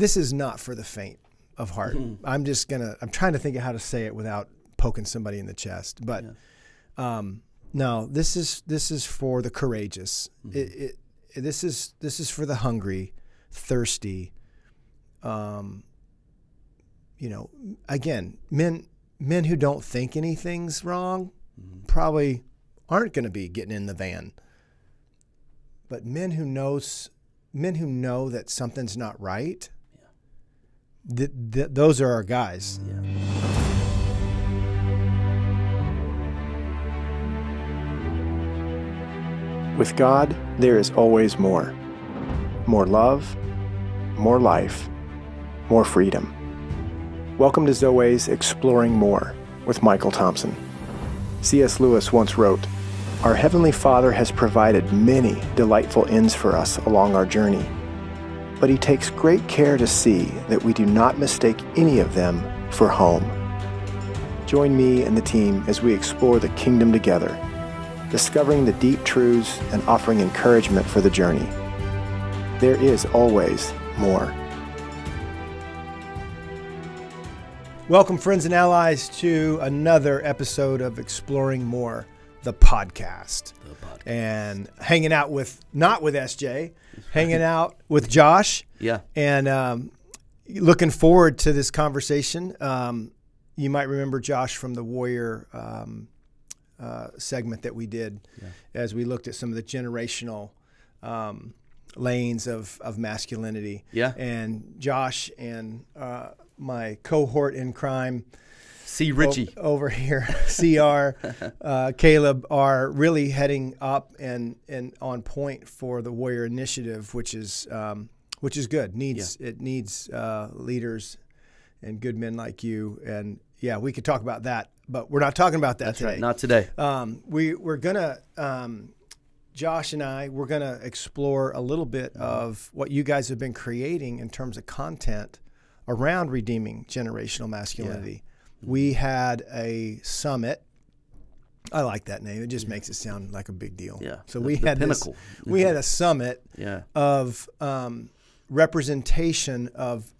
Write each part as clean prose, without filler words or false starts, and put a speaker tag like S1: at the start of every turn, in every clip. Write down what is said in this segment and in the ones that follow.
S1: this is not for the faint of heart. I'm trying to think of how to say it without poking somebody in the chest. But no, this is for the courageous. This is for the hungry, thirsty. Again, men who don't think anything's wrong probably aren't going to be getting in the van. But men who know that something's not right, those are our guys.
S2: Yeah.
S3: With God, there is always more. More love, more life, more freedom. Welcome to Zoe's Exploring More with Michael Thompson. C.S. Lewis once wrote, "Our Heavenly Father has provided many delightful ends for us along our journey, but He takes great care to see that we do not mistake any of them for home." Join me and the team as we explore the kingdom together, discovering the deep truths and offering encouragement for the journey. There is always more.
S1: Welcome, friends and allies, to another episode of Exploring More, the podcast. And hanging out not with SJ, hanging out with Josh.
S2: Yeah.
S1: And looking forward to this conversation. You might remember Josh from the Warrior segment that we did as we looked at some of the generational lanes of masculinity.
S2: Yeah.
S1: And Josh and my cohort in crime,
S2: C. Richie
S1: over here, CR, Caleb, are really heading up and on point for the Warrior Initiative, which is good. It needs leaders and good men like you. And yeah, we could talk about that, but we're not talking about that today.
S2: Right, not today.
S1: We're gonna Josh and I, we're gonna explore a little bit of what you guys have been creating in terms of content around redeeming generational masculinity. Yeah. We had a summit. I like that name. It just makes it sound like a big deal.
S2: Yeah.
S1: So we had a summit of representation of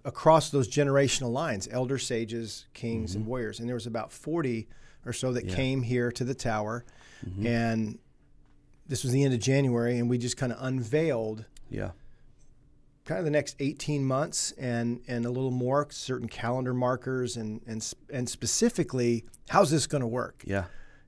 S1: across those generational lines, elder sages, kings, and warriors. And there was about 40 or so that came here to the tower. And this was the end of January, and we just kind of unveiled kind of the next 18 months and a little more, certain calendar markers and specifically, how's this going to work?
S2: Yeah.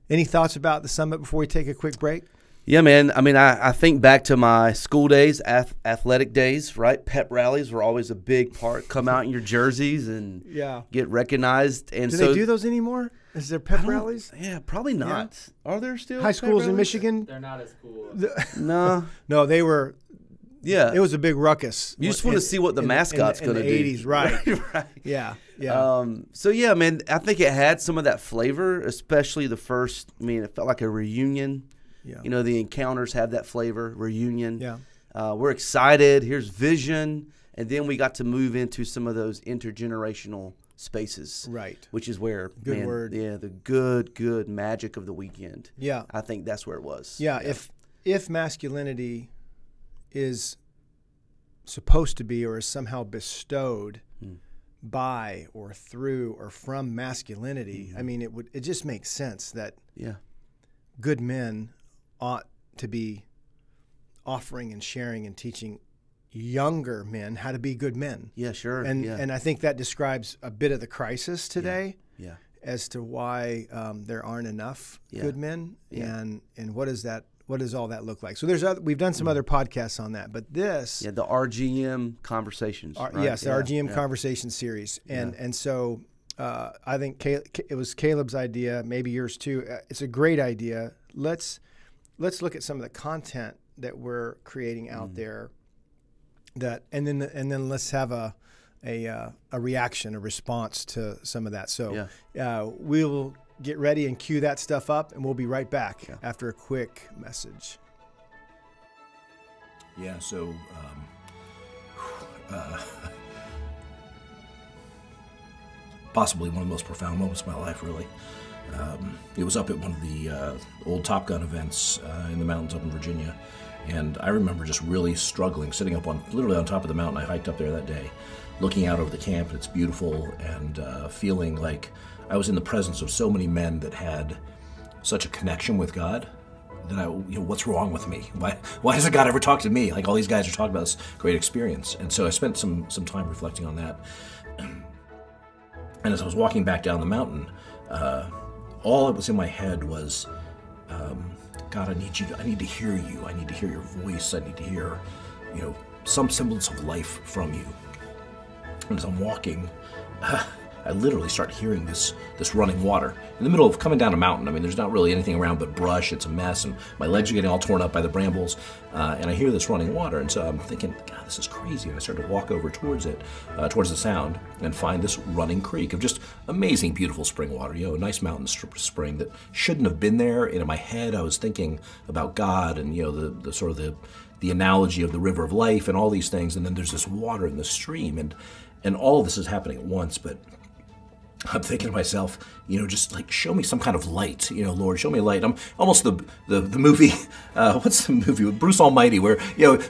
S1: Any thoughts about the summit before we take a quick break?
S2: Yeah, man. I mean, I think back to my school days, athletic days, right? Pep rallies were always a big part. Come out in your jerseys and get recognized. And
S1: do they do those anymore? Is there pep rallies?
S2: Yeah, probably not. Yeah. Are there still
S1: high schools in Michigan?
S4: They're not as cool.
S1: No, they were.
S2: Yeah,
S1: it was a big ruckus.
S2: You just want to see what the mascot's going to do.
S1: In the 80s, right?
S2: Right.
S1: Yeah.
S2: So yeah, man, I think it had some of that flavor, especially the first. I mean, it felt like a reunion. Yeah. You know, the encounters have that flavor, reunion.
S1: Yeah.
S2: We're excited. Here's vision, and then we got to move into some of those intergenerational spaces.
S1: Right.
S2: Which is where
S1: word.
S2: Yeah, the good magic of the weekend.
S1: Yeah.
S2: I think that's where it was.
S1: Yeah. If masculinity is supposed to be or is somehow bestowed by or through or from masculinity, I mean, it just makes sense that good men ought to be offering and sharing and teaching younger men how to be good men.
S2: Yeah, sure.
S1: And I think that describes a bit of the crisis today.
S2: Yeah.
S1: As to why there aren't enough good men, and what is that? What does all that look like? So we've done some other podcasts on that, but this
S2: the RGM conversations. Right?
S1: Yes, the RGM conversation series, and so I think it was Caleb's idea, maybe yours too. It's a great idea. Let's look at some of the content that we're creating out there. And then let's have a reaction, a response to some of that. So we will get ready and cue that stuff up, and we'll be right back after a quick message.
S5: Yeah, so possibly one of the most profound moments of my life, really.
S4: It was up at one of the old Top Gun events in the mountains up in Virginia. And I remember just really struggling, sitting up literally on top of the mountain. I hiked up there that day, looking out over the camp, and it's beautiful, and feeling like I was in the presence of so many men that had such a connection with God that what's wrong with me? Why doesn't God ever talk to me? Like all these guys are talking about this great experience. And so I spent some time reflecting on that. And as I was walking back down the mountain, all that was in my head was, God, I need to hear you. I need to hear your voice. I need to hear, some semblance of life from you. And as I'm walking, I literally start hearing this running water in the middle of coming down a mountain. I mean, there's not really anything around but brush. It's a mess, and my legs are getting all torn up by the brambles. And I hear this running water, and so I'm thinking, God, this is crazy. And I start to walk over towards it, towards the sound, and find this running creek of just amazing, beautiful spring water. A nice mountain spring that shouldn't have been there. And in my head, I was thinking about God and the sort of the analogy of the river of life and all these things. And then there's this water in the stream, and all of this is happening at once, but I'm thinking to myself, just like show me some kind of light, Lord, show me a light. I'm almost the movie, what's the movie with Bruce Almighty where,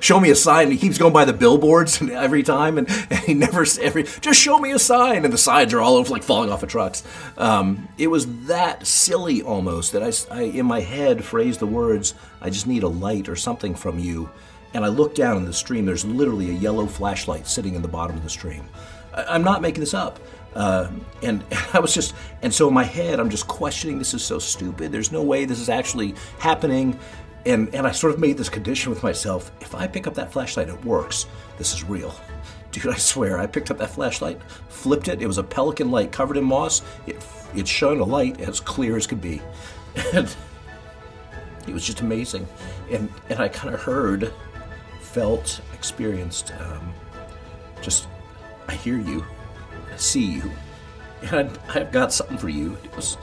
S4: show me a sign, and he keeps going by the billboards every time, and he never, just show me a sign, and the signs are all over like falling off of trucks. It was that silly almost that I in my head phrased the words, I just need a light or something from you. And I look down in the stream, there's literally a yellow flashlight sitting in the bottom of the stream. I'm not making this up. And I was and so in my head, I'm just questioning, this is so stupid. There's no way this is actually happening. And I sort of made this condition with myself. If I pick up that flashlight, it works. This is real. Dude, I swear, I picked up that flashlight, flipped it. It was a pelican light covered in moss. It shone a light as clear as could be. And it was just amazing. And I kind of heard, felt, experienced, I hear you. I see you, and I've got something for you. It was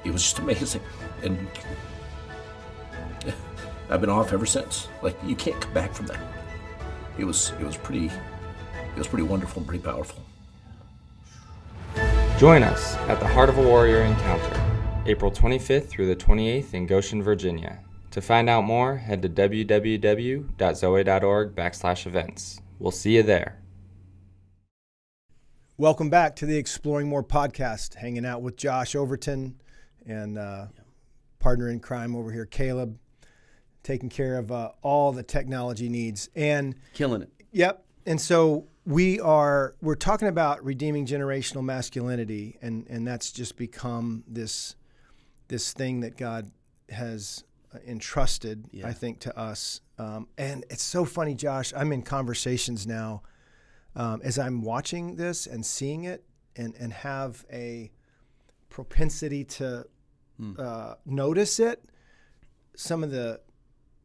S4: just amazing, and I've been off ever since. Like, you can't come back from that. It was pretty wonderful and pretty powerful.
S5: Join us at the Heart of a Warrior Encounter, April 25th through the 28th in Goshen, Virginia. To find out more, head to www.zoe.org/events. We'll see you there.
S1: Welcome back to the Exploring More podcast, hanging out with Josh Overton and partner in crime over here, Caleb, taking care of all the technology needs and
S2: killing it.
S1: Yep. And so we're talking about redeeming generational masculinity, and that's just become this thing that God has entrusted, I think, to us. And it's so funny, Josh. I'm in conversations now. As I'm watching this and seeing it and have a propensity to notice it, some of the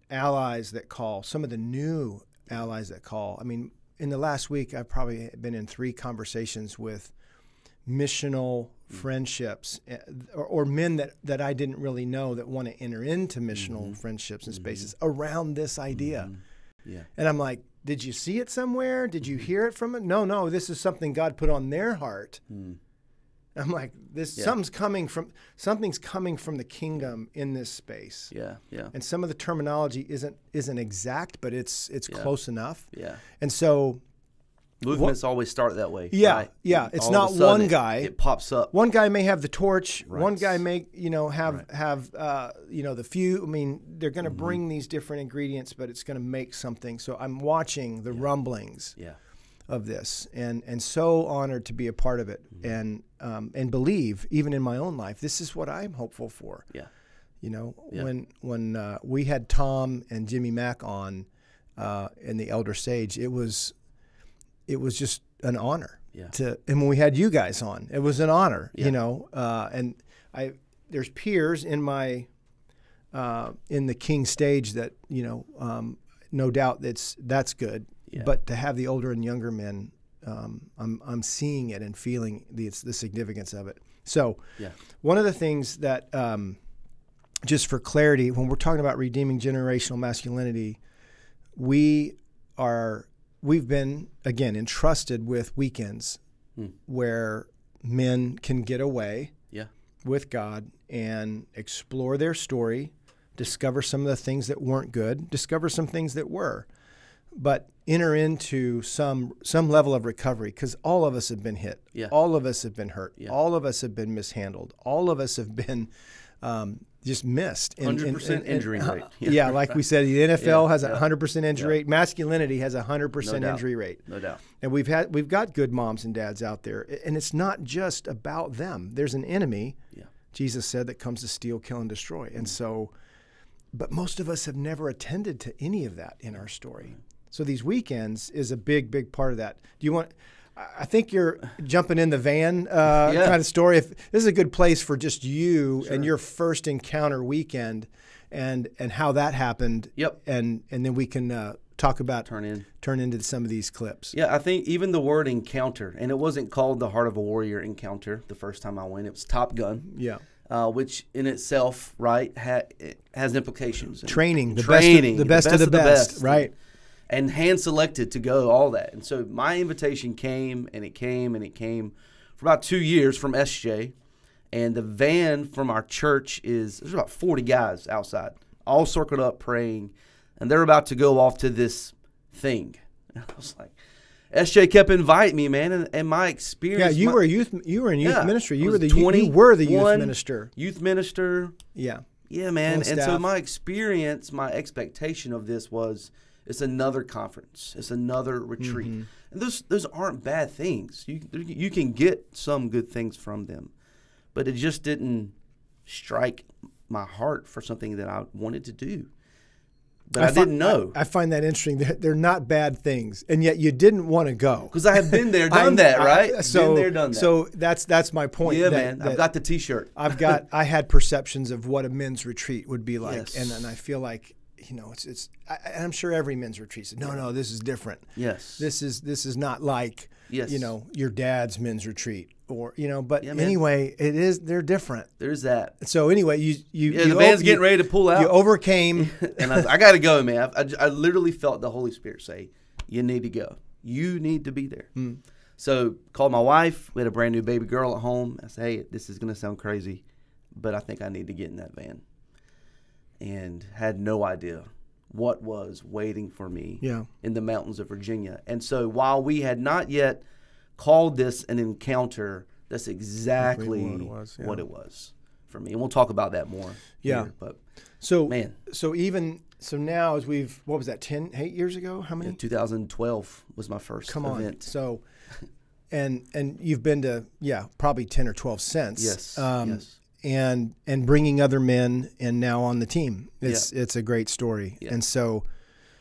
S1: allies that call, some of the new allies that call. I mean, in the last week, I've probably been in 3 conversations with missional friendships or men that I didn't really know that want to enter into missional friendships and spaces around this idea.
S2: Yeah.
S1: And I'm like, did you see it somewhere? Did you hear it from it? No, this is something God put on their heart. I'm like, something's coming from the kingdom in this space.
S2: Yeah.
S1: And some of the terminology isn't exact, but it's close enough.
S2: Yeah.
S1: And so
S2: movements always start that way.
S1: Yeah,
S2: right?
S1: yeah. It's
S2: all
S1: not
S2: of a sudden
S1: one guy.
S2: It pops up.
S1: One guy may have the torch.
S2: Right.
S1: One guy may, have the few. I mean, they're going to bring these different ingredients, but it's going to make something. So I'm watching the rumblings of this, and so honored to be a part of it, and believe even in my own life, this is what I'm hopeful for.
S2: Yeah.
S1: When we had Tom and Jimmy Mack on in the Elder Sage, it was just an honor and when we had you guys on, it was an honor, and there's peers in my, in the King stage that, no doubt that's good, but to have the older and younger men, I'm seeing it and feeling the significance of it. So one of the things that, just for clarity, when we're talking about redeeming generational masculinity, we've been, again, entrusted with weekends where men can get away with God and explore their story, discover some of the things that weren't good, discover some things that were, but enter into some level of recovery, because all of us have been hit.
S2: Yeah.
S1: All of us have been hurt.
S2: Yeah.
S1: All of us have been mishandled. All of us have been just missed.
S2: 100% injury rate.
S1: Yeah, like we said, the NFL has a 100% injury rate. Masculinity has a 100% injury rate.
S2: No doubt.
S1: And we've got good moms and dads out there, and it's not just about them. There's an enemy, Jesus said, that comes to steal, kill, and destroy. And so, but most of us have never attended to any of that in our story. So these weekends is a big, big part of that. Do you want? I think you're jumping in the van kind of story. If this is a good place for just you and your first encounter weekend, and how that happened.
S2: Yep.
S1: And then we can talk about turn into some of these clips.
S2: Yeah, I think even the word encounter, and it wasn't called the Heart of a Warrior encounter the first time I went. It was Top Gun.
S1: Yeah.
S2: Which in itself, right, has implications.
S1: Training, the best of the best, right?
S2: And hand selected to go, all that. And so my invitation came, and it came, and it came for about 2 years from SJ. And the van from our church there's about 40 guys outside, all circled up praying. And they're about to go off to this thing. And I was like, SJ kept inviting me, man, and my experience.
S1: Yeah, you were in youth ministry. You were the youth minister.
S2: Youth minister.
S1: Yeah.
S2: Yeah, man. And so my experience, my expectation of this was, it's another conference. It's another retreat. And those aren't bad things. You can get some good things from them. But it just didn't strike my heart for something that I wanted to do. But I didn't know.
S1: I find that interesting. They're not bad things, and yet you didn't want to go.
S2: Because I have been there, done that, right? Been there, done that.
S1: So that's my point.
S2: Yeah, man. I've got the T-shirt.
S1: I had perceptions of what a men's retreat would be like, and I feel like, I'm sure every men's retreat said, no, this is different.
S2: Yes.
S1: This is not like, your dad's men's retreat, or, but
S2: man.
S1: Anyway, they're different.
S2: There's that.
S1: So anyway, the
S2: van's getting ready to pull out.
S1: You overcame.
S2: And I got to go, man. I literally felt the Holy Spirit say, you need to go. You need to be there. So called my wife. We had a brand new baby girl at home. I said, hey, this is going to sound crazy, but I think I need to get in that van. And had no idea what was waiting for me in the mountains of Virginia. And so while we had not yet called this an encounter, that's exactly what it was for me. And we'll talk about that more. Here, but
S1: so now as what was that, 8 years ago? How many?
S2: 2012 was my first event.
S1: So and you've been to probably 10 or 12 since.
S2: Yes.
S1: Yes. And bringing other men and now on the team. It's a great story. Yeah. And so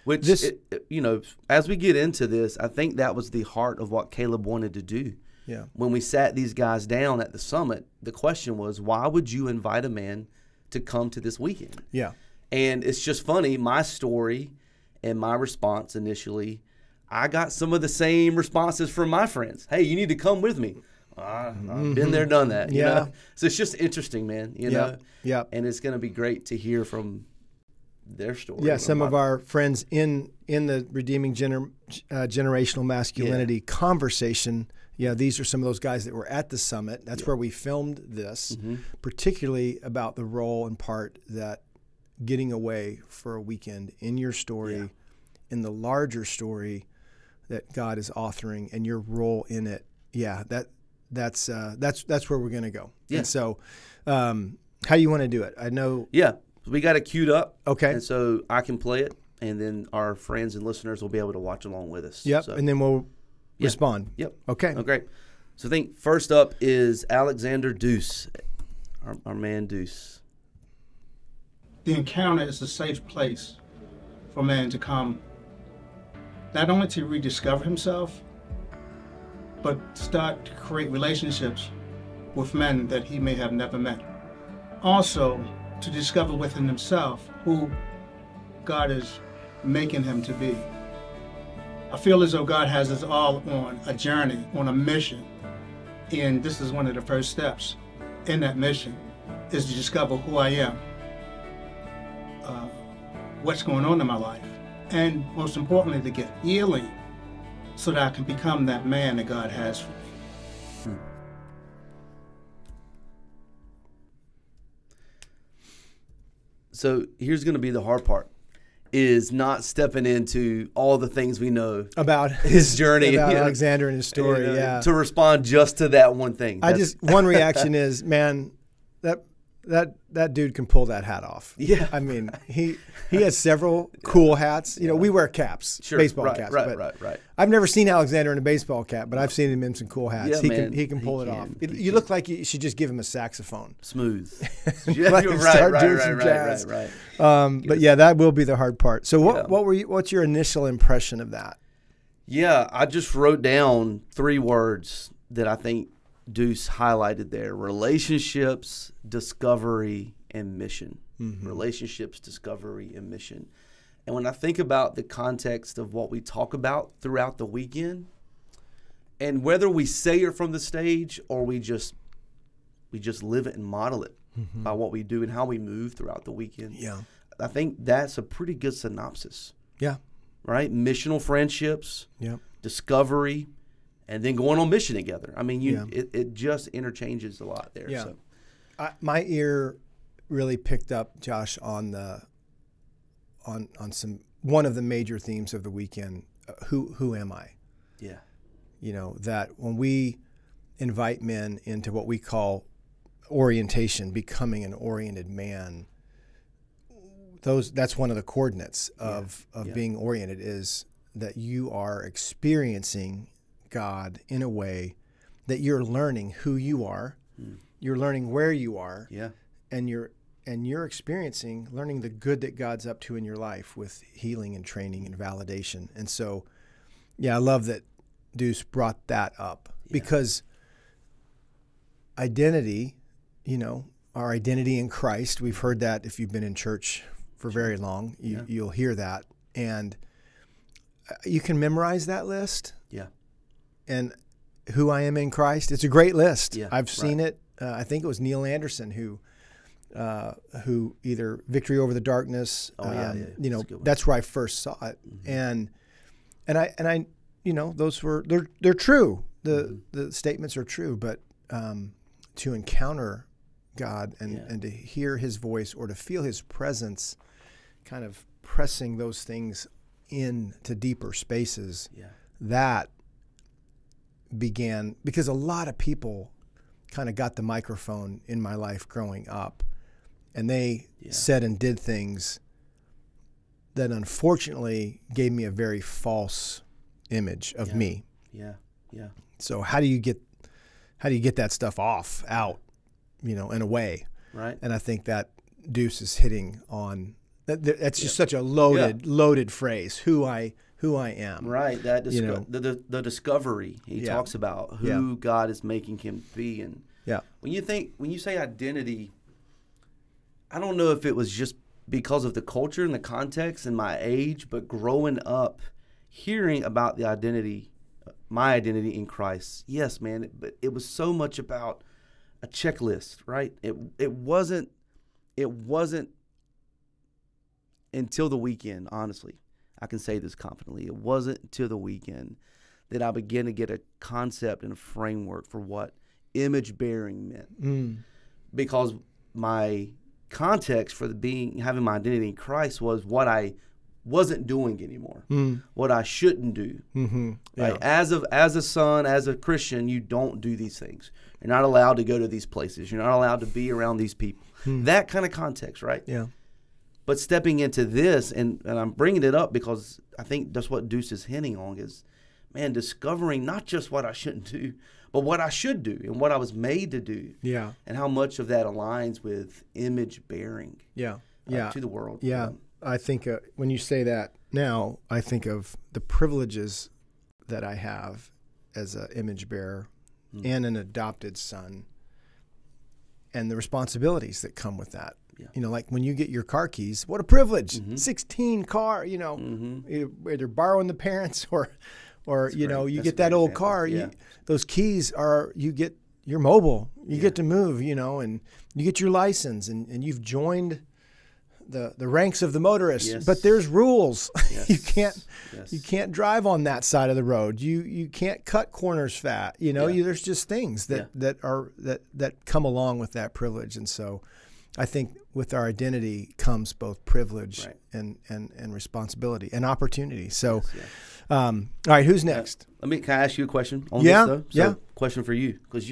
S2: as we get into this, I think that was the heart of what Caleb wanted to do.
S1: Yeah.
S2: When we sat these guys down at the summit, the question was, why would you invite a man to come to this weekend?
S1: Yeah.
S2: And it's just funny, my story and my response initially, I got some of the same responses from my friends. Hey, you need to come with me. I've been there, done that. You know? So it's just interesting, man. You know?
S1: Yeah.
S2: And it's going to be great to hear from their story.
S1: Yeah, some of our friends in the Redeeming Generational Masculinity conversation. Yeah, these are some of those guys that were at the summit. That's where we filmed this, particularly about the role and part that getting away for a weekend in your story, in the larger story that God is authoring, and your role in it. Yeah, that's where we're going to go.
S2: Yeah.
S1: And so, how you want to do it? I know.
S2: Yeah, we got it queued up.
S1: Okay.
S2: And so I can play it, and then our friends and listeners will be able to watch along with us.
S1: Yep.
S2: So,
S1: and then we'll respond.
S2: Yep.
S1: Okay.
S2: Oh, great. So I think first up is Alexander Deuce, our man Deuce.
S6: The encounter is a safe place for man to come, not only to rediscover himself, but start to create relationships with men that he may have never met. Also, to discover within himself who God is making him to be. I feel as though God has us all on a journey, on a mission, and this is one of the first steps in that mission, is to discover who I am, what's going on in my life, and most importantly, to get healing so that I can become that man that God has for me.
S2: So here's going to be the hard part, is not stepping into all the things we know
S1: about
S2: his journey,
S1: about Alexander and his story. Yeah,
S2: to respond just to that one thing.
S1: One reaction is, man, that dude can pull that hat off.
S2: Yeah,
S1: I mean, he has several cool hats. You know, we wear caps, baseball caps.
S2: Right.
S1: I've never seen Alexander in a baseball cap, but I've seen him in some cool hats.
S2: Yeah,
S1: he can pull it off. You look like you should just give him a saxophone.
S2: Smooth.
S1: Like right. But yeah, that will be the hard part. So what's your initial impression of that?
S2: Yeah, I just wrote down 3 words that I think Deuce highlighted there: relationships, discovery, and mission. Mm-hmm. Relationships, discovery, and mission. And when I think about the context of what we talk about throughout the weekend, and whether we say it from the stage or we just live it and model it by what we do and how we move throughout the weekend, I think that's a pretty good synopsis. Yeah. Right? Missional friendships, discovery, and then going on mission together. I mean, it just interchanges a lot there.
S1: Yeah.
S2: So.
S1: My ear really picked up, Josh, on one of the major themes of the weekend. Who am I?
S2: Yeah.
S1: You know, that when we invite men into what we call orientation, becoming an oriented man, that's one of the coordinates of being oriented, is that you are experiencing God in a way that you're learning who you are, you're learning where you are, and you're experiencing, learning the good that God's up to in your life with healing and training and validation. And so, I love that Deuce brought that up, because identity, our identity in Christ, we've heard that if you've been in church for very long, you'll hear that. And you can memorize that list. Yeah. And who I am in Christ, it's a great list. Yeah, I've seen it. I think it was Neil Anderson who either Victory Over the Darkness. That's where I first saw it. Mm-hmm. And I those were, they're true. The statements are true, but to encounter God and to hear his voice or to feel his presence kind of pressing those things into deeper spaces, that began, because a lot of people kind of got the microphone in my life growing up, and they said and did things that unfortunately gave me a very false image of me. Yeah. So how do you get that stuff out, in a way? Right. And I think that Deuce is hitting on that's just such a loaded phrase. Who I am. Right. That the discovery he talks about, who God is making him be. And when you say identity, I don't know if it was just because of the culture and the context and my age, but growing up, hearing about the identity, my identity in Christ. Yes, man, but it was so much about a checklist, right? It wasn't until the weekend, honestly. I can say this confidently. It wasn't until the weekend that I began to get a concept and a framework for what image bearing meant. Because my context for having my identity in Christ was what I wasn't doing anymore, what I shouldn't do. Right? As a son, as a Christian, you don't do these things. You're not allowed to go to these places. You're not allowed to be around these people. That kind of context, right? Yeah. But stepping into this, and I'm bringing it up because I think that's what Deuce is hinting on, is, man, discovering not just what I shouldn't do, but what I should do and what I was made to do. Yeah. And how much of that aligns with image bearing. To the world. Yeah. I think when you say that now, I think of the privileges that I have as an image bearer and an adopted son, and the responsibilities that come with that. Yeah. Like when you get your car keys, what a privilege! 16 car, either borrowing the parents or you get that old car. Those keys you're mobile. You get to move, and you get your license, and you've joined the ranks of the motorists. Yes. But there's rules. Yes. You can't drive on that side of the road. You can't cut corners fat. There's just things that come along with that privilege. And so I think with our identity comes both privilege
S2: Right.
S1: and responsibility and opportunity. So,
S2: Yes,
S1: all right, who's next?
S2: Can I ask you a question on
S1: Yeah,
S2: this, though?
S1: yeah.
S2: Question for you. Because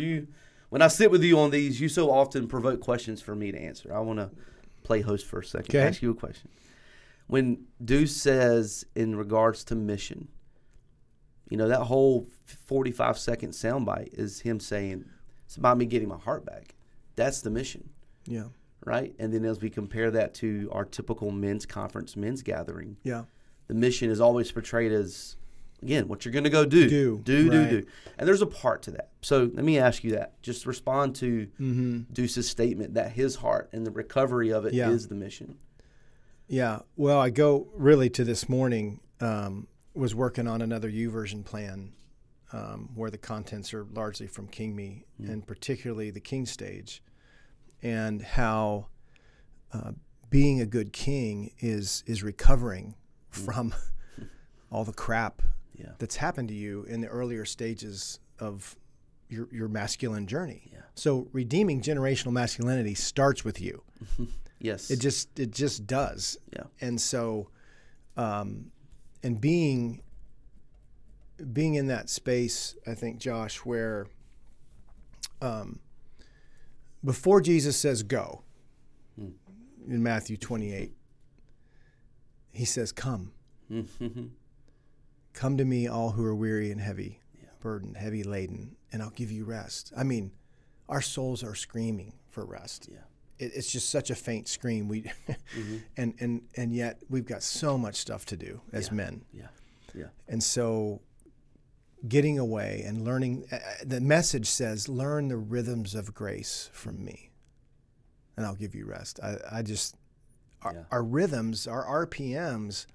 S2: when I sit with you on these, you so often provoke questions for me to answer. I want to play host for a second.
S1: Okay.
S2: Ask you a question. When Deuce says in regards to mission, that whole 45-second soundbite is him saying, it's about me getting my heart back. That's the mission.
S1: Yeah.
S2: Right? And then as we compare that to our typical men's conference, men's gathering,
S1: Yeah.
S2: the mission is always portrayed as, again, what you're going to go do.
S1: Right.
S2: And there's a part to that. So let me ask you that. Just respond to Deuce's statement that his heart and the recovery of it is the mission.
S1: Yeah. Well, I go really to this morning, was working on another YouVersion plan where the contents are largely from King Me, and particularly the King stage, and how being a good king is recovering from all the crap that's happened to you in the earlier stages of your masculine journey.
S2: Yeah.
S1: So redeeming generational masculinity starts with you.
S2: Yes.
S1: It just does.
S2: Yeah.
S1: And so, and being in that space, I think, Josh, where before Jesus says go in Matthew 28, he says, come. Come to me, all who are weary and heavy burdened, heavy laden, and I'll give you rest. I mean, our souls are screaming for rest.
S2: Yeah.
S1: It's just such a faint scream. And yet we've got so much stuff to do as men.
S2: Yeah. Yeah.
S1: And so getting away and learning, the message says, learn the rhythms of grace from me, and I'll give you rest. Our rhythms, our RPMs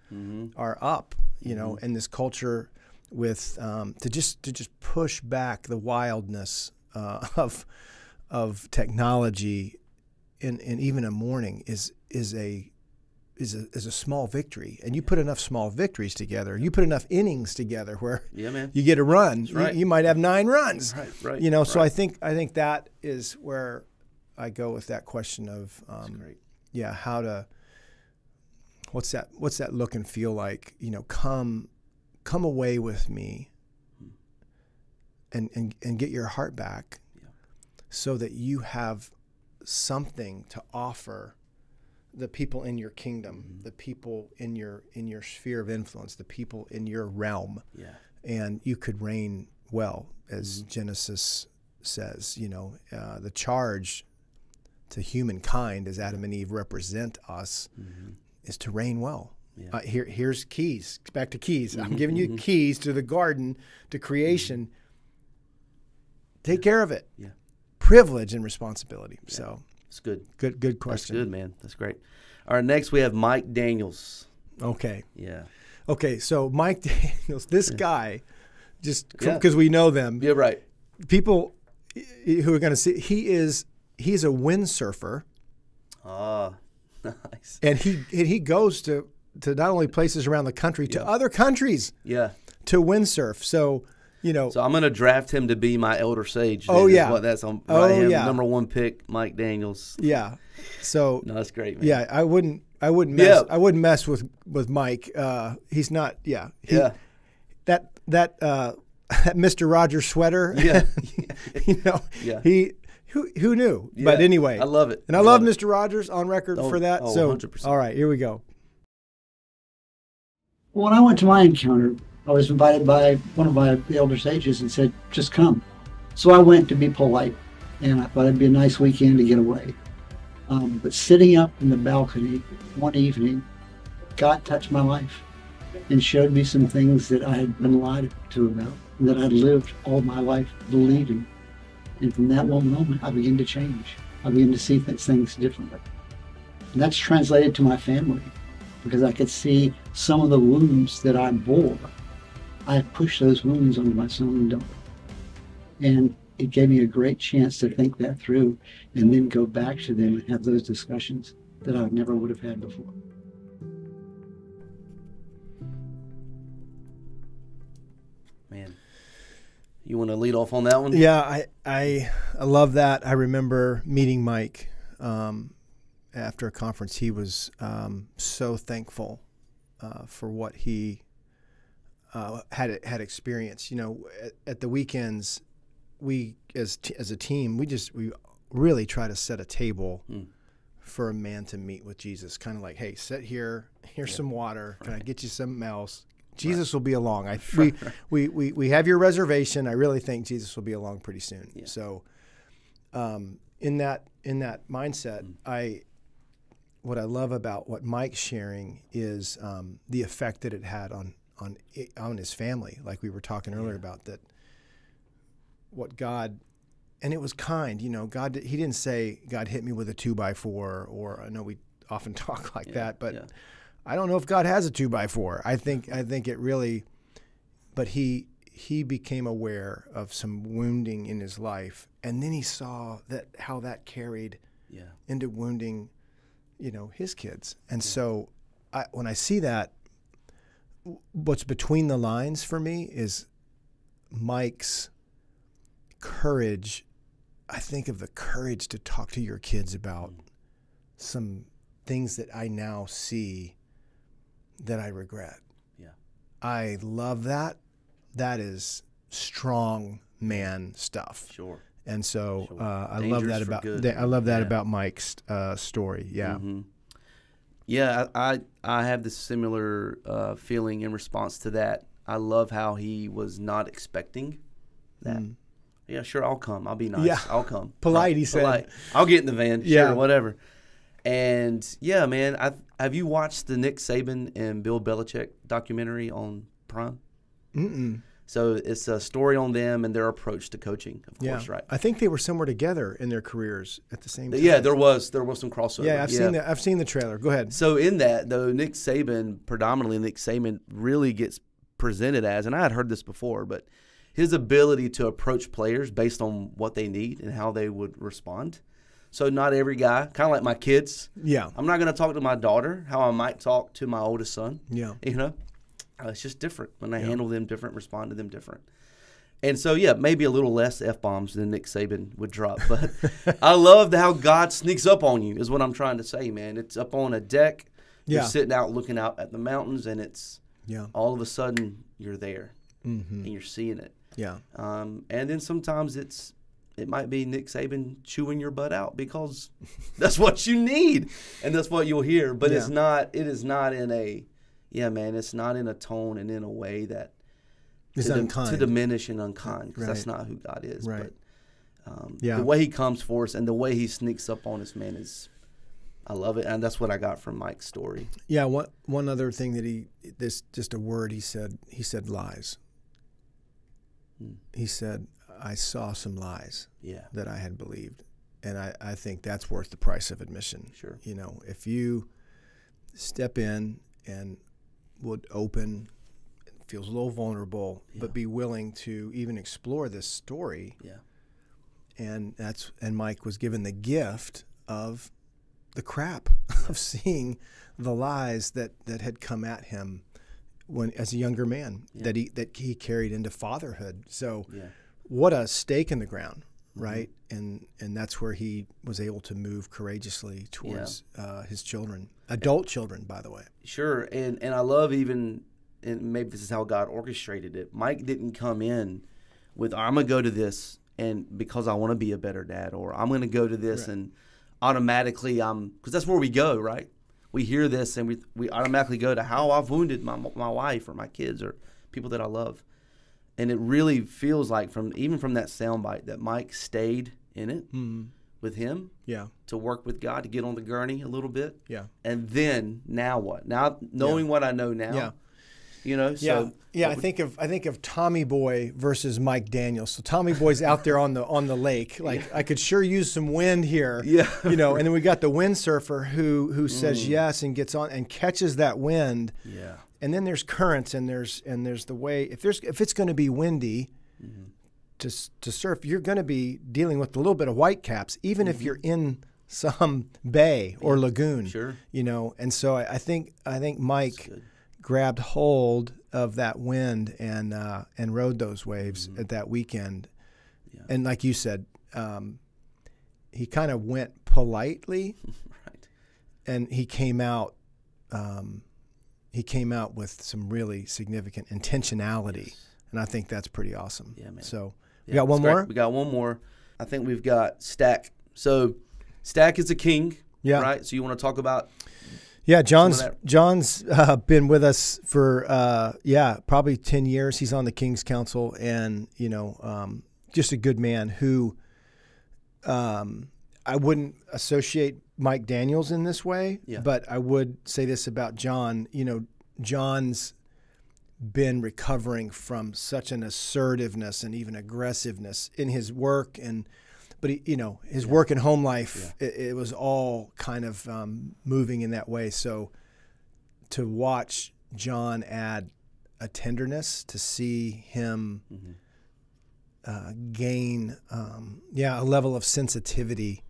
S1: are up, in this culture with, to just push back the wildness of technology in even a morning is a small victory. And you put enough small victories together, you put enough innings together where you get a run.
S2: Right.
S1: You might have 9 runs.
S2: Right.
S1: So I think that is where I go with that question of what's that look and feel like? Come away with me and get your heart back so that you have something to offer the people in your kingdom, the people in your sphere of influence, the people in your realm, and you could reign well, as Genesis says. The charge to humankind, as Adam and Eve represent us, is to reign well. Here's keys. Back to keys. I'm giving you keys to the garden, to creation. Take care of it.
S2: Yeah.
S1: Privilege and responsibility. Yeah. So
S2: it's good.
S1: Good question.
S2: That's good, man. That's great. All right, next we have Mike Daniels.
S1: Okay.
S2: Yeah.
S1: Okay, so Mike Daniels, this guy, just because we know them.
S2: Yeah, right.
S1: People who are going to see, he's a windsurfer.
S2: Ah, nice.
S1: And he goes to not only places around the country, to other countries.
S2: Yeah.
S1: To windsurf. So,
S2: So I'm going to draft him to be my elder sage.
S1: Oh, yeah.
S2: That's on number 1 pick, Mike Daniels.
S1: Yeah. So
S2: no, that's great, man.
S1: Yeah, I wouldn't mess with Mike. He's not. Yeah. That Mr. Rogers sweater.
S2: Yeah.
S1: Who knew?
S2: Yeah,
S1: but anyway,
S2: I love it.
S1: And I love Mr. Rogers on record for that.
S2: Oh,
S1: so
S2: 100%.
S1: All right, here we go.
S7: When I went to my encounter, I was invited by one of my elder sages and said, just come. So I went to be polite, and I thought it'd be a nice weekend to get away. But sitting up in the balcony one evening, God touched my life and showed me some things that I had been lied to about, and that I'd lived all my life believing. And from that one moment, I began to change. I began to see things differently. And that's translated to my family, because I could see some of the wounds that I bore. I had pushed those wounds onto my son and daughter. And it gave me a great chance to think that through and then go back to them and have those discussions that I never would have had before.
S2: Man, you want to lead off on that one?
S1: Yeah, I love that. I remember meeting Mike after a conference, he was so thankful for what he had experienced. You know, at the weekends, we as a team, we really try to set a table for a man to meet with Jesus. Kind of like, hey, sit here. Here's some water. Can I get you something else? Jesus will be along. We have your reservation. I really think Jesus will be along pretty soon. Yeah. So, in that mindset, what I love about what Mike's sharing is the effect that it had on his family. Like we were talking earlier about that. What God, and it was kind. You know, God. He didn't say God hit me with a 2x4, or I know we often talk like that, but. Yeah. I don't know if God has a 2x4. I think it really, but he became aware of some wounding in his life, and then he saw how that carried into wounding, you know, his kids. And so, when I see that, what's between the lines for me is Mike's courage. I think of the courage to talk to your kids about some things that I now see that I regret. Yeah. I love that. That is strong man stuff. Sure. And so I love that about Mike's story. Yeah.
S2: Mm-hmm. Yeah, I have this similar feeling in response to that. I love how he was not expecting that. Yeah, sure, I'll come. I'll be nice. Yeah. I'll come.
S1: Polite, he said. Polite.
S2: I'll get in the van. Sure, whatever. And yeah, man, have you watched the Nick Saban and Bill Belichick documentary on Prime?
S1: Mm-mm.
S2: So it's a story on them and their approach to coaching, of course, right?
S1: I think they were somewhere together in their careers at the same time.
S2: Yeah, there was some crossover.
S1: Yeah, I've seen the trailer. Go ahead.
S2: So in that, though, Nick Saban really gets presented as, and I had heard this before, but his ability to approach players based on what they need and how they would respond. So not every guy, kind of like my kids.
S1: Yeah.
S2: I'm not going to talk to my daughter how I might talk to my oldest son.
S1: Yeah.
S2: You know? It's just different. When I handle them different, respond to them different. And so, yeah, maybe a little less F-bombs than Nick Saban would drop. But I love how God sneaks up on you is what I'm trying to say, man. It's up on a deck. You're sitting out looking out at the mountains, and it's all of a sudden you're there. And you're seeing it.
S1: Yeah.
S2: And then sometimes it might be Nick Saban chewing your butt out because that's what you need and that's what you'll hear. But it is not in a, it's not in a tone and in a way that
S1: is unkind.
S2: To diminish and unkind, because that's not who God is.
S1: Right.
S2: But the way he comes for us and the way he sneaks up on us, man, I love it. And that's what I got from Mike's story.
S1: Yeah. One other thing that just a word he said lies. He said, I saw some lies that I had believed. And I think that's worth the price of admission.
S2: Sure.
S1: You know, if you step in and would open, it feels a little vulnerable, but be willing to even explore this story.
S2: Yeah.
S1: And Mike was given the gift of the crap of seeing the lies that had come at him as a younger man that he carried into fatherhood. So what a stake in the ground, right? And that's where he was able to move courageously towards his children, adult children, by the way.
S2: Sure, and I love and maybe this is how God orchestrated it. Mike didn't come in with, I'm going to go to this and because I want to be a better dad, or I'm going to go to this and automatically because that's where we go, right? We hear this and we automatically go to how I've wounded my wife or my kids or people that I love. And it really feels like even from that soundbite that Mike stayed in it with him to work with God, to get on the gurney a little bit.
S1: Yeah.
S2: And then now what? Now knowing what I know now.
S1: Yeah.
S2: You know, so
S1: I think of Tommy Boy versus Mike Daniels. So Tommy Boy's out there on the lake. Like I could sure use some wind here.
S2: Yeah.
S1: You know, and then we got the windsurfer who says yes and gets on and catches that wind.
S2: Yeah.
S1: And then there's currents and there's the way if it's going to be windy to surf, you're going to be dealing with a little bit of whitecaps, even if you're in some bay or lagoon.
S2: Sure.
S1: You know, and so I think Mike grabbed hold of that wind and rode those waves at that weekend. Yeah. And like you said, he kind of went politely, he came out. He came out with some really significant intentionality, and I think that's pretty awesome.
S2: Yeah, man.
S1: So we got one more.
S2: We got one more. I think we've got Stack. So Stack is a king.
S1: Yeah.
S2: Right. So you want to talk about?
S1: Yeah, John's been with us for probably 10 years. He's on the King's Council, and just a good man who I wouldn't associate Mike Daniels in this way, but I would say this about John. John's been recovering from such an assertiveness and even aggressiveness in his work, but his work and home life, it was all kind of moving in that way. So to watch John add a tenderness, to see him gain a level of sensitivity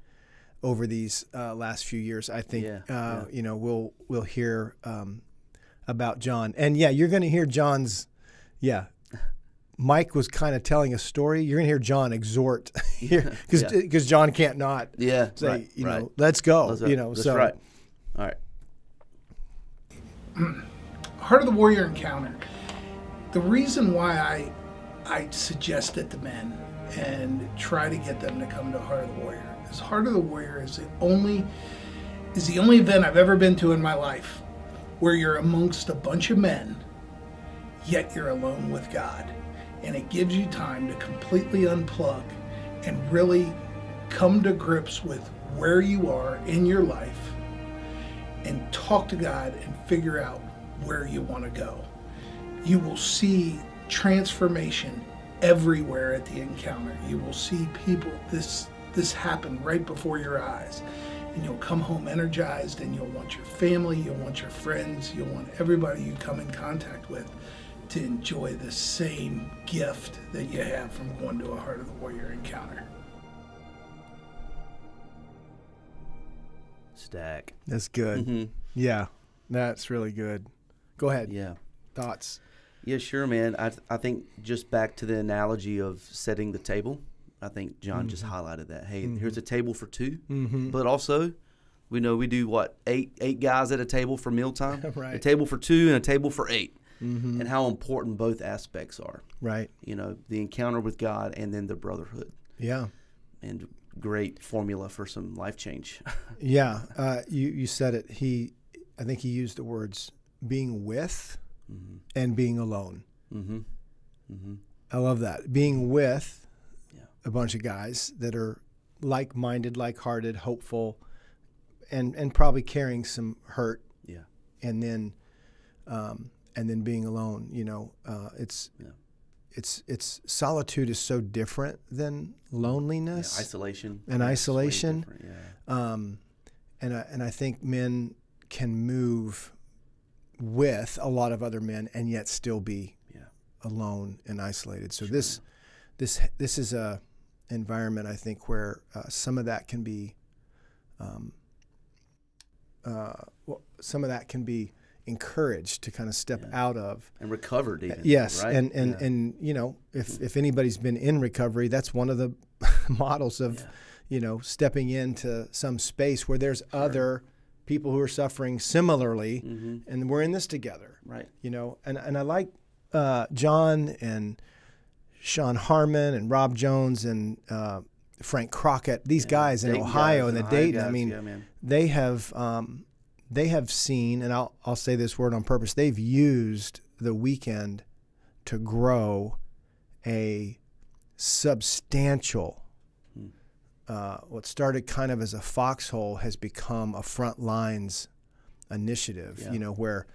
S1: over these last few years, I think we'll hear about John. And you're going to hear John's Mike was kind of telling a story. You're going to hear John exhort here because John can't not say, let's go.
S2: That's right. All right.
S6: Heart of the Warrior encounter. The reason why I suggest it to men and try to get them to come to Heart of the Warrior is Heart of the Warrior is the only event I've ever been to in my life where you're amongst a bunch of men, yet you're alone with God. And it gives you time to completely unplug and really come to grips with where you are in your life and talk to God and figure out where you want to go. You will see transformation everywhere at the encounter. You will see people, this happen right before your eyes. And you'll come home energized, and you'll want your family, you'll want your friends, you'll want everybody you come in contact with to enjoy the same gift that you have from going to a Heart of the Warrior encounter.
S2: Stack.
S1: That's good. Mm-hmm. Yeah, that's really good. Go ahead.
S2: Yeah.
S1: Thoughts?
S2: Yeah, sure, man. I think just back to the analogy of setting the table, I think John just highlighted that. Hey, here's a table for two, but also we know we do eight guys at a table for mealtime,
S1: right.
S2: A table for two and a table for eight. And how important both aspects are.
S1: Right.
S2: The encounter with God and then the brotherhood.
S1: Yeah.
S2: And great formula for some life change.
S1: Yeah. You said it. I think he used the words being with and being alone. I love that. Being with a bunch of guys that are like-minded, like-hearted, hopeful, and probably carrying some hurt.
S2: Yeah.
S1: And then being alone, it's solitude is so different than loneliness.
S2: Isolation.
S1: And isolation.
S2: Yeah.
S1: And I think men can move with a lot of other men and yet still be alone and isolated. So this is a environment, I think, where some of that can be encouraged to kind of step out of
S2: and recovered even.
S1: Yes,
S2: right?
S1: and if anybody's been in recovery, that's one of the models of stepping into some space where there's other people who are suffering similarly, and we're in this together.
S2: Right.
S1: And I like John and Sean Harmon and Rob Jones and Frank Crockett. These guys in Ohio and the Dayton. I mean, they have seen, and I'll say this word on purpose, they've used the weekend to grow a substantial, what started kind of as a foxhole has become a front lines initiative, where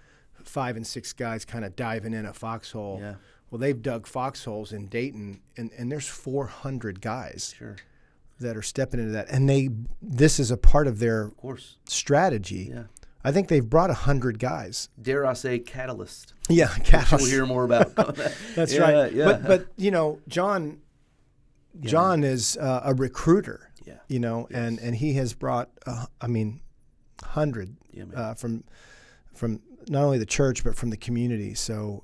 S1: 5 and 6 guys kind of diving in a foxhole. Yeah. Well, they've dug foxholes in Dayton, and there's 400 guys that are stepping into that. And this is a part of their strategy. Yeah. I think they've brought 100 guys.
S2: Dare I say catalyst?
S1: Yeah, catalyst.
S2: We'll hear more about
S1: That's right. Yeah. But John is a recruiter. Yeah. And he has brought 100 from not only the church but from the community. So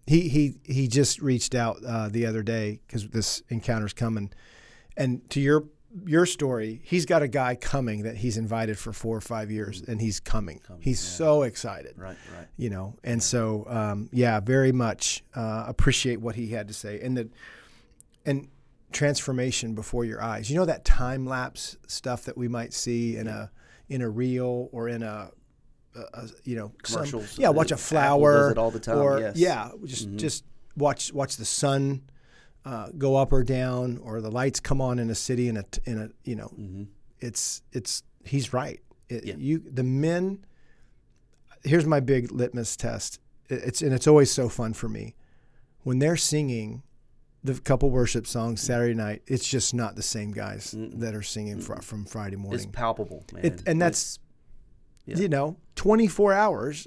S1: he just reached out the other day because this encounter's coming. And to your your story, he's got a guy coming that he's invited for 4 or 5 years, and he's coming. He's so excited.
S2: Right.
S1: You know, and so, very much appreciate what he had to say. And transformation before your eyes. You know that time lapse stuff that we might see in a reel or in a
S2: commercials.
S1: Watch a flower.
S2: Apple does it all the time.
S1: Or
S2: Yes.
S1: just watch the sun go up or down, or the lights come on in a city it's he's right. The men. Here's my big litmus test. It's always so fun for me when they're singing the couple worship songs Saturday night. It's just not the same guys that are singing from Friday morning.
S2: It's palpable, man.
S1: And that's 24 hours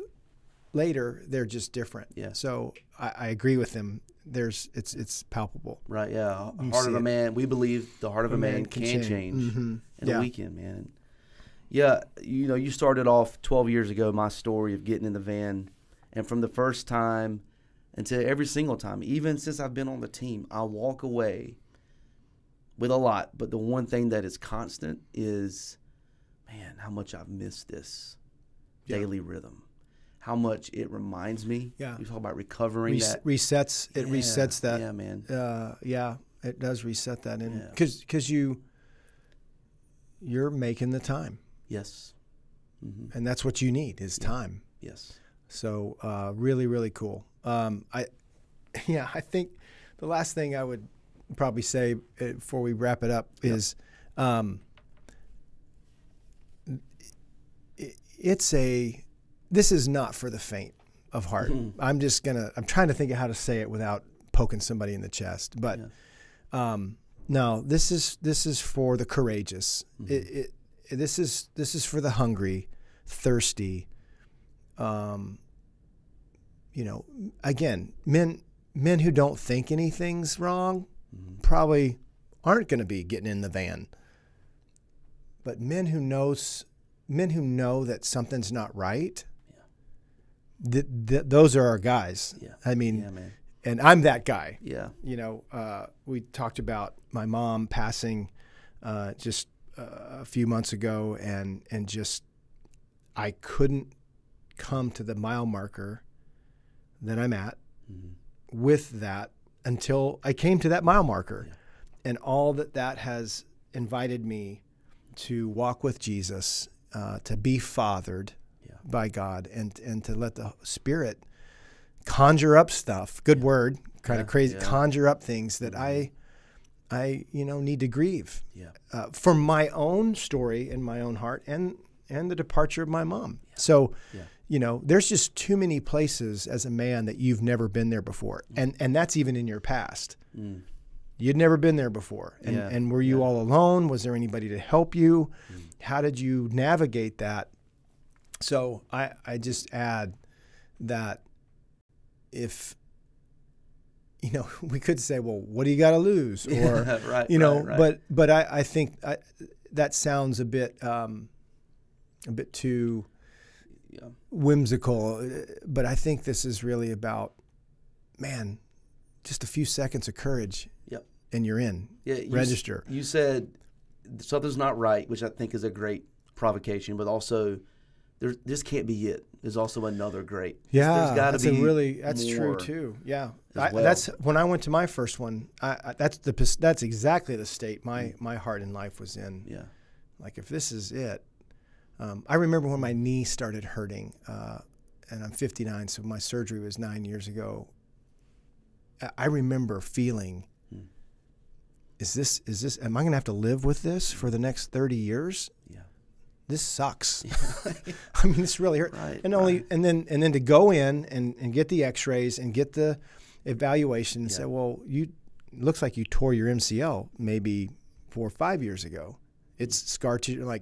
S1: later, they're just different. Yeah. So I agree with him. It's palpable.
S2: Right. Yeah. Heart of a man. We believe the heart of a man can change in a weekend, man. Yeah. You started off 12 years ago, my story of getting in the van, and from the first time until every single time, even since I've been on the team, I walk away with a lot. But the one thing that is constant is, man, how much I've missed this daily rhythm. How much it reminds me. Yeah. You talk about recovering that.
S1: Resets. It resets that.
S2: Yeah, man.
S1: It does reset that in. Because you're making the time.
S2: Yes. Mm-hmm.
S1: And that's what you need is time.
S2: Yes.
S1: So really, really cool. I think the last thing I would probably say before we wrap it up is this is not for the faint of heart. I'm trying to think of how to say it without poking somebody in the chest. But no, this is for the courageous. Mm-hmm. This is for the hungry, thirsty. Again, men who don't think anything's wrong probably aren't going to be getting in the van. But men who know that something's not right, those are our guys. Yeah. I mean, and I'm that guy. Yeah. We talked about my mom passing just a few months ago, and just I couldn't come to the mile marker that I'm at with that until I came to that mile marker. Yeah. And all that has invited me to walk with Jesus, to be fathered by God, and to let the Spirit conjure up stuff, good word, kind of crazy, conjure up things that I need to grieve for my own story in my own heart and the departure of my mom. Yeah. So, there's just too many places as a man that you've never been there before. And that's even in your past. You'd never been there before. And were you all alone? Was there anybody to help you? How did you navigate that? So I just add that if, we could say, well, what do you got to lose? Or, right. But I think that sounds a bit too whimsical. But I think this is really about, man, just a few seconds of courage. Yep. And you're in. Yeah. Register.
S2: You said something's not right, which I think is a great provocation, but also this can't be it. There's also another great.
S1: Yeah, there's got to be that's true too. Yeah, that's when I went to my first one. That's exactly the state my heart and life was in. Yeah, like if this is it. I remember when my knee started hurting, and I'm 59, so my surgery was 9 years ago. I remember feeling, is this? Am I going to have to live with this for the next 30 years? Yeah. This sucks. I mean, this really hurt. Right, and then to go in and get the X-rays and get the evaluation and say, well, looks like you tore your MCL maybe 4 or 5 years ago. It's scar tissue.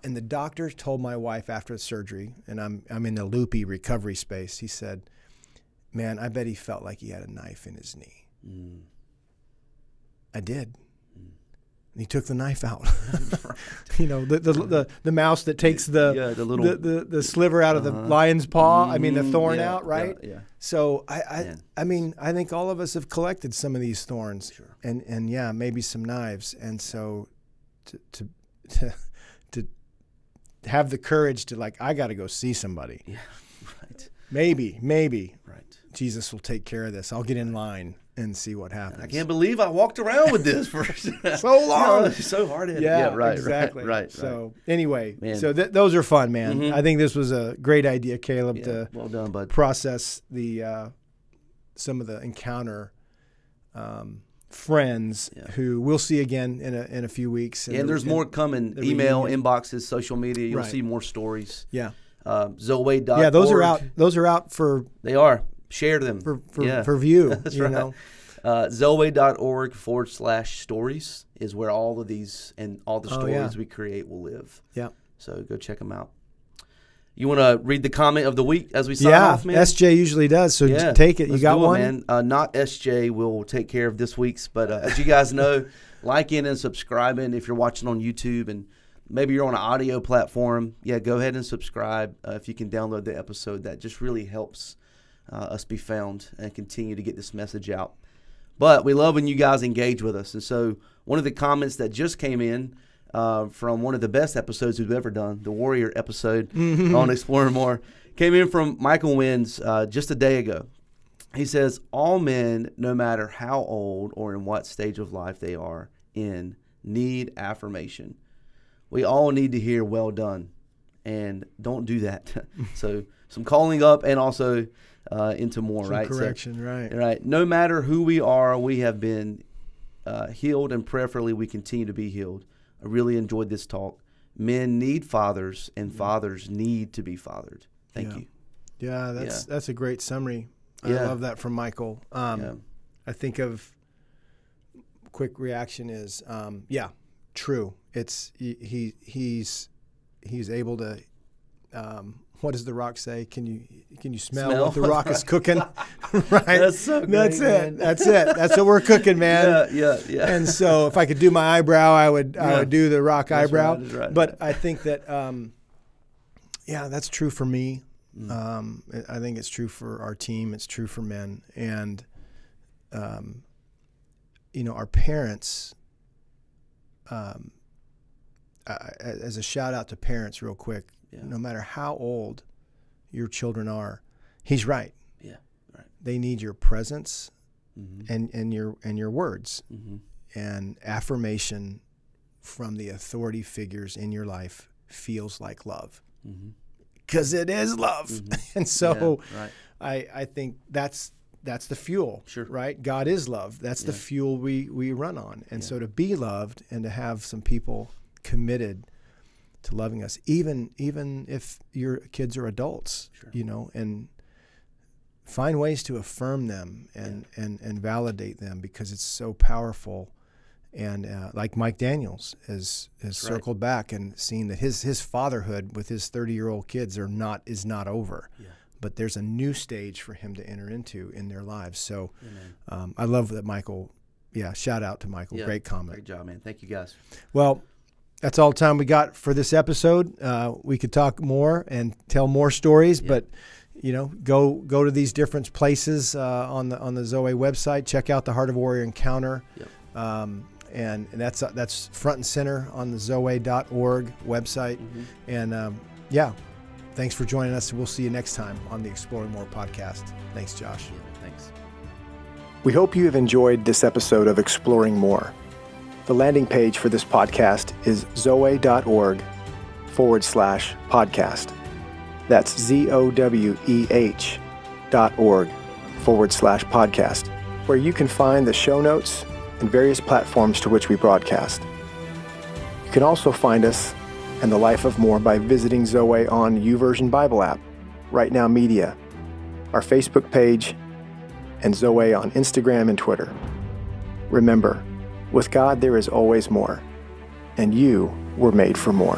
S1: And the doctor told my wife after the surgery, and I'm in the loopy recovery space. He said, "Man, I bet he felt like he had a knife in his knee." I did. And he took the knife out. You know, the mouse that takes the sliver out of the lion's paw. I mean, the thorn out, right?
S2: Yeah.
S1: So I mean, I think all of us have collected some of these thorns, and yeah, maybe some knives. And so to have the courage to I got to go see somebody. Yeah, right. Maybe right. Jesus will take care of this. I'll get in line and see what happens.
S2: I can't believe I walked around with this for
S1: so long.
S2: So hard-headed.
S1: Yeah,
S2: right,
S1: exactly.
S2: Right.
S1: So anyway,
S2: man.
S1: So those are fun, man. I think this was a great idea, Caleb, to
S2: well done, bud.
S1: process the some of the encounter friends who we'll see again in a few weeks.
S2: And there's more coming. Email, inboxes, social media. You'll see more stories.
S1: Yeah.
S2: Zoe.org.
S1: Yeah, those are out. Those are out for.
S2: They are. Share them
S1: for view.
S2: That's right. Zoe.org/stories is where all of these and all the stories we create will live. Yeah. So go check them out. You want to read the comment of the week as we sign off, man?
S1: SJ usually does. So take it. You got one,
S2: man. Not SJ will take care of this week's, but as you guys know, liking and subscribing if you're watching on YouTube, and maybe you're on an audio platform. Yeah, go ahead and subscribe if you can download the episode. That just really helps us be found and continue to get this message out. But we love when you guys engage with us. And so one of the comments that just came in from one of the best episodes we've ever done, the Warrior episode on Exploring More, came in from Michael Wins just a day ago. He says, all men, no matter how old or in what stage of life they are in, need affirmation. We all need to hear well done, and don't do that. So some calling up and also into more,
S1: some
S2: right?
S1: correction,
S2: so, right. No matter who we are, we have been healed, and prayerfully we continue to be healed. I really enjoyed this talk. Men need fathers, and fathers need to be fathered. Thank you.
S1: Yeah, that's a great summary. I love that from Michael. I think of quick reaction is true. It's he's able to. What does the rock say? Can you smell what the rock is cooking? Right.
S2: That's so great,
S1: That's it. That's it. That's what we're cooking, man.
S2: Yeah.
S1: And so, if I could do my eyebrow, I would do the rock eyebrow.
S2: Right.
S1: But I think that that's true for me. I think it's true for our team. It's true for men, and our parents. As a shout out to parents, real quick. No matter how old your children are, he's right.
S2: Yeah, right.
S1: They need your presence and your words and affirmation from the authority figures in your life feels like love, because it is love. And so, I think that's the fuel. Sure. Right. God is love. That's the fuel we run on. And so to be loved and to have some people committed to loving us, even if your kids are adults, and find ways to affirm them and validate them, because it's so powerful. And like Mike Daniels has circled back and seen that his fatherhood with his 30-year-old kids is not over, but there's a new stage for him to enter into in their lives. So I love that Michael. Yeah, shout out to Michael. Great comment.
S2: Great job, man. Thank you, guys.
S1: Well, that's all the time we got for this episode. We could talk more and tell more stories, but go to these different places on the Zoe website. Check out the Heart of Warrior Encounter, and that's front and center on the Zoe.org website. And thanks for joining us. We'll see you next time on the Exploring More podcast. Thanks, Josh.
S2: Thanks.
S3: We hope you have enjoyed this episode of Exploring More. The landing page for this podcast is zoe.org/podcast. That's ZOWEH.org/podcast, where you can find the show notes and various platforms to which we broadcast. You can also find us and the Life of More by visiting Zoe on YouVersion Bible app, Right Now Media, our Facebook page, and Zoe on Instagram and Twitter. Remember, with God, there is always more, and you were made for more.